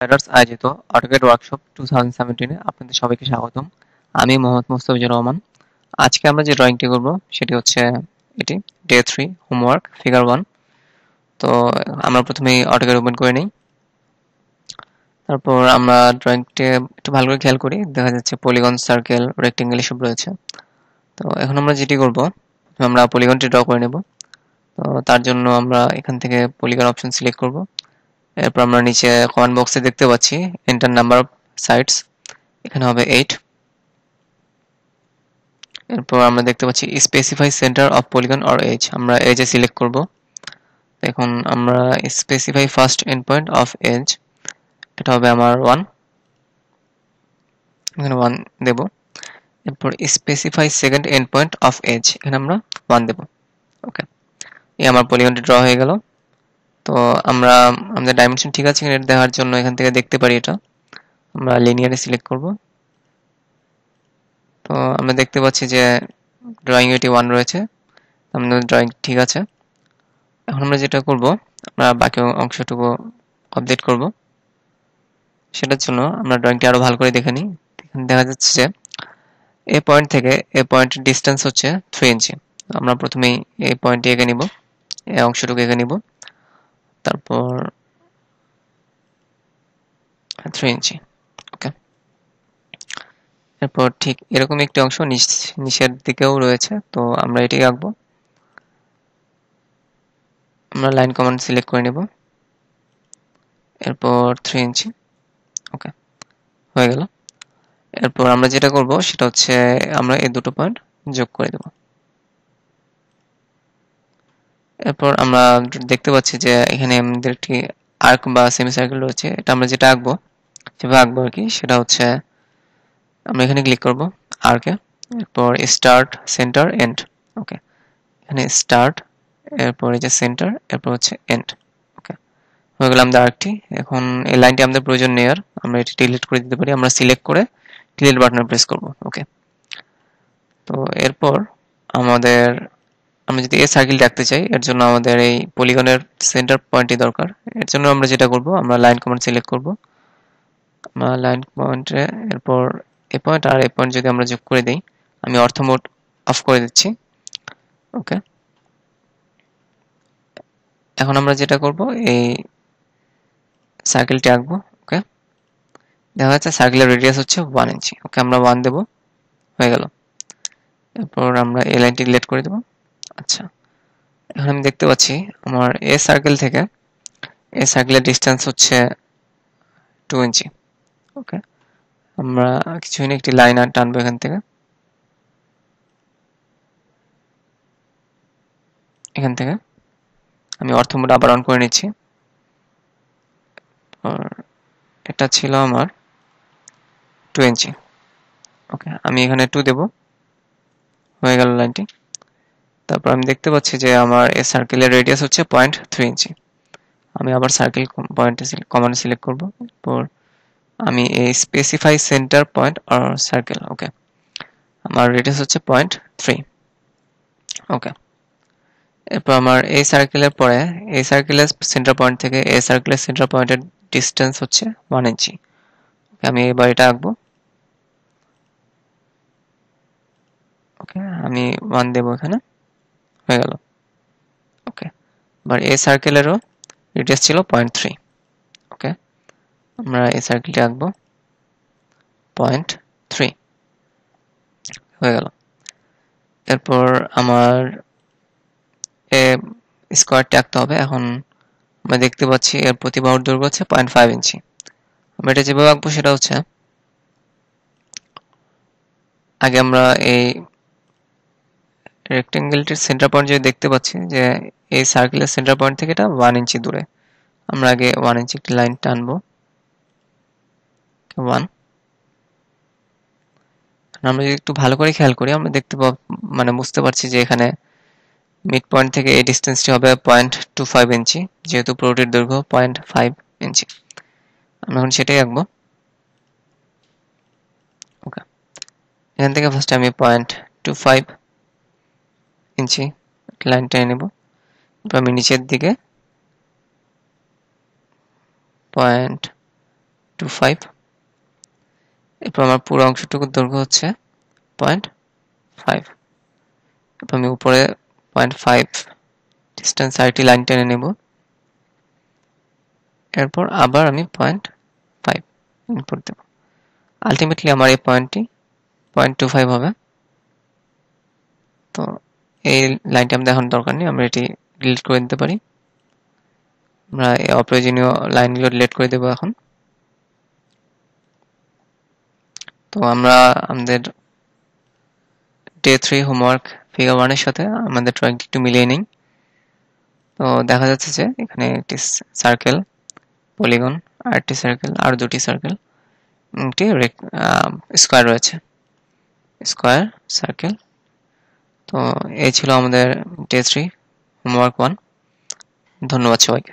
Riders আয়োজিত AutoCAD workshop 2017 এ আপনাদের সবাইকে স্বাগতম। আমি মোহাম্মদ মোস্তাফিজুর রহমান। আজকে আমরা যে ড্রয়িংটি করব সেটি হচ্ছে এটি ডে 3 হোমওয়ার্ক ফিগার 1। তো আমরা প্রথমেই অটোক্যাড ওপেন করে নিই। তারপর আমরা ড্রয়িংটি একটু ভালো করে খেয়াল করি, দেখা যাচ্ছে পলিগন, সার্কেল, রেক্টেঙ্গেল এসব রয়েছে। তো এখন আমরা যেটি করব, আমরা পলিগনটি ড্র করে নেব। তো তার জন্য আমরা এখান থেকে পলিগন অপশন সিলেক্ট করব। এরপর আমরা নিচে কমান্ড বক্সে দেখতে পাচ্ছি এন্টার নাম্বার অফ সাইডস, এখানে হবে 8। এরপর আমরা দেখতে পাচ্ছি specify centre of polygon or edge, আমরা এজে সিলেক্ট করব। এখন আমরা specify first end point of edge, এটা হবে আমার 1, এখানে 1 দেব। এরপর specify second end point of edge, এখানে আমরা 1 দেব। ওকে, এই আমার পলিগনটি ড্র হয়ে গেল। তো আমরা আমাদের ডাইমেনশন ঠিক আছে কিনা এটা দেখার জন্য এখান থেকে দেখতে পারি, এটা আমরা লিনিয়ারে সিলেক্ট করব। তো আমরা দেখতে পাচ্ছি যে ড্রয়িং এটি 1 রয়েছে, আমাদের ড্রয়িং ঠিক আছে। এখন আমরা যেটা করব, আমরা বাকি অংশটুকু আপডেট করব। সেটার জন্য আমরা ড্রয়িংটি আরো ভালো করে দেখে নিই। এখানে দেখা যাচ্ছে যে এ পয়েন্ট থেকে এ পয়েন্টের ডিস্টেন্স হচ্ছে 3 ইঞ্চি। আমরা প্রথমেই এই পয়েন্টটি এঁকে নিব, এই অংশটুকু এঁকে নিব, তারপর 3 ইঞ্চি। ওকে, এরপর ঠিক এরকম একটি অংশ নিচের দিকেও রয়েছে, তো আমরা এটি আঁকবো। আমরা লাইন কমান্ড সিলেক্ট করে নেব, এরপর 3 ইঞ্চি। ওকে, হয়ে গেল। এরপর আমরা যেটা করব সেটা হচ্ছে আমরা এই দুটো পয়েন্ট যোগ করে দেব। এরপর আমরা দেখতে পাচ্ছি যে এখানে আমাদের একটি আর্ক বা সেমি সার্কেল রয়েছে, এটা আমরা যেটা আঁকবো যেভাবে আঁকবো আর কি, সেটা হচ্ছে আমরা এখানে ক্লিক করব আর্কে, এরপর স্টার্ট, সেন্টার, এন্ড। ওকে, এখানে স্টার্ট, এরপর এই যে সেন্টার, এরপর হচ্ছে এন্ড। ওকে, হয়ে গেল আমাদের আর্কটি। এখন এই লাইনটি আমাদের প্রয়োজন নেই আর, আমরা এটি ডিলিট করে দিতে পারি, আমরা সিলেক্ট করে ডিলিট বাটনে প্রেস করব। ওকে, তো এরপর আমাদের আমরা যদি এই সার্কেলটি আঁকতে চাই, এর জন্য আমাদের এই পলিগনের সেন্টার পয়েন্টই দরকার। এর জন্য আমরা যেটা করব, আমরা লাইন কমান্ড সিলেক্ট করব। আমরা লাইন পয়েন্টে এরপর এই পয়েন্ট আর এই পয়েন্ট যদি আমরা যোগ করে দেই, আমি অর্থ মোড অফ করে দিচ্ছি। ওকে, এখন আমরা যেটা করব, এই সার্কেলটি আঁকবো। ওকে, দেখা যাচ্ছে সার্কেলের রেডিয়াস হচ্ছে 1 ইঞ্চি। ওকে, আমরা 1 দেব, হয়ে গেল। এরপর আমরা এই লাইনটি ডিলিট করে দেব। আচ্ছা, এখন আমি দেখতে পাচ্ছি আমার এই সার্কেল থেকে এই সার্কেলের ডিসটেন্স হচ্ছে 2 ইঞ্চি। ওকে, আমরা কিছুই না, একটি লাইন আর টানবো এখান থেকে, এখান থেকে আমি অর্থ মোড আবার অন করে নিচ্ছি। আর এটা ছিল আমার 2 ইঞ্চি। ওকে, আমি এখানে 2 দেব, হয়ে গেল লাইনটি। তারপর আমি দেখতে পাচ্ছি যে আমার এই সার্কেলের রেডিয়াস হচ্ছে 0.3 ইঞ্চি। আমি আবার সার্কেল পয়েন্টে কমান্ড সিলেক্ট করব। এরপর আমি এই স্পেসিফাই সেন্টার পয়েন্ট আর সার্কেল। ওকে, আমার রেডিয়াস হচ্ছে 0.3। ওকে, এরপর আমার এই সার্কেলের পরে এই সার্কেলের সেন্টার পয়েন্ট থেকে এই সার্কেলের সেন্টার পয়েন্টের ডিসটেন্স হচ্ছে 1 ইঞ্চি। ওকে, আমি এবার এটা আঁকবো। ওকে, আমি 1 দেবো এখানে, হয়ে গেল। ওকে, এবার এই সার্কেলেরও রেডিয়াস ছিল 0.3। ওকে, আমরা এই সার্কেলটি আঁকবো 0.3, হয়ে গেল। এরপর আমার এ স্কোয়ারটি আঁকতে হবে। এখন আমরা দেখতে পাচ্ছি এর প্রতি বাহুর দৈর্ঘ্য হচ্ছে 0.5 ইঞ্চি। আমরা এটা যেভাবে আঁকবো সেটা হচ্ছে, আগে আমরা এই রেক্টেঙ্গেলটির সেন্টার পয়েন্ট যদি দেখতে পাচ্ছি যে এই সার্কেলের সেন্টার পয়েন্ট থেকে এটা 1 ইঞ্চি দূরে, আমরা আগে 1 ইঞ্চি একটি লাইন টানবো। 1, আমরা যদি একটু ভালো করে খেয়াল করি আমরা দেখতে মানে বুঝতে পারছি যে এখানে মিড পয়েন্ট থেকে এই ডিস্টেন্সটি হবে 0.25 ইঞ্চি, যেহেতু পুরোটির দৈর্ঘ্য 0.5 ইঞ্চি। আমি এখন সেটাই আঁকবো। ওকে, এখান থেকে ফার্স্টে আমি 0.25 ইঞ্চি লাইন টেনে নেব। এরপর আমি নিচের দিকে 0.25 0.25। এরপর আমার পুরো অংশটুকুর দৈর্ঘ্য হচ্ছে 0.5। এরপর আমি উপরে 0.5 ডিস্টেন্স আরেকটি লাইন টেনে নেব। এরপর আবার আমি 0.5 ইনপুট দেব। আলটিমেটলি আমার এই পয়েন্টটি 0.25 হবে। তো এই লাইনটা আমাদের এখন দরকার নেই, আমরা এটি ডিলিট করে দিতে পারি। আমরা এই অপ্রয়োজনীয় লাইনগুলো ডিলিট করে দেব এখন। তো আমরা আমাদের ডে 3 হোমওয়ার্ক ফিগার 1 এর সাথে আমাদের ড্রয়িংটি একটু মিলিয়ে নিই। তো দেখা যাচ্ছে যে এখানে একটি সার্কেল, পলিগন, আরেকটি সার্কেল, আর দুটি সার্কেল, একটি স্কোয়ার রয়েছে, স্কোয়ার, সার্কেল। তো এই ছিল আমাদের ডে 3 হোমওয়ার্ক 1। ধন্যবাদ সবাইকে।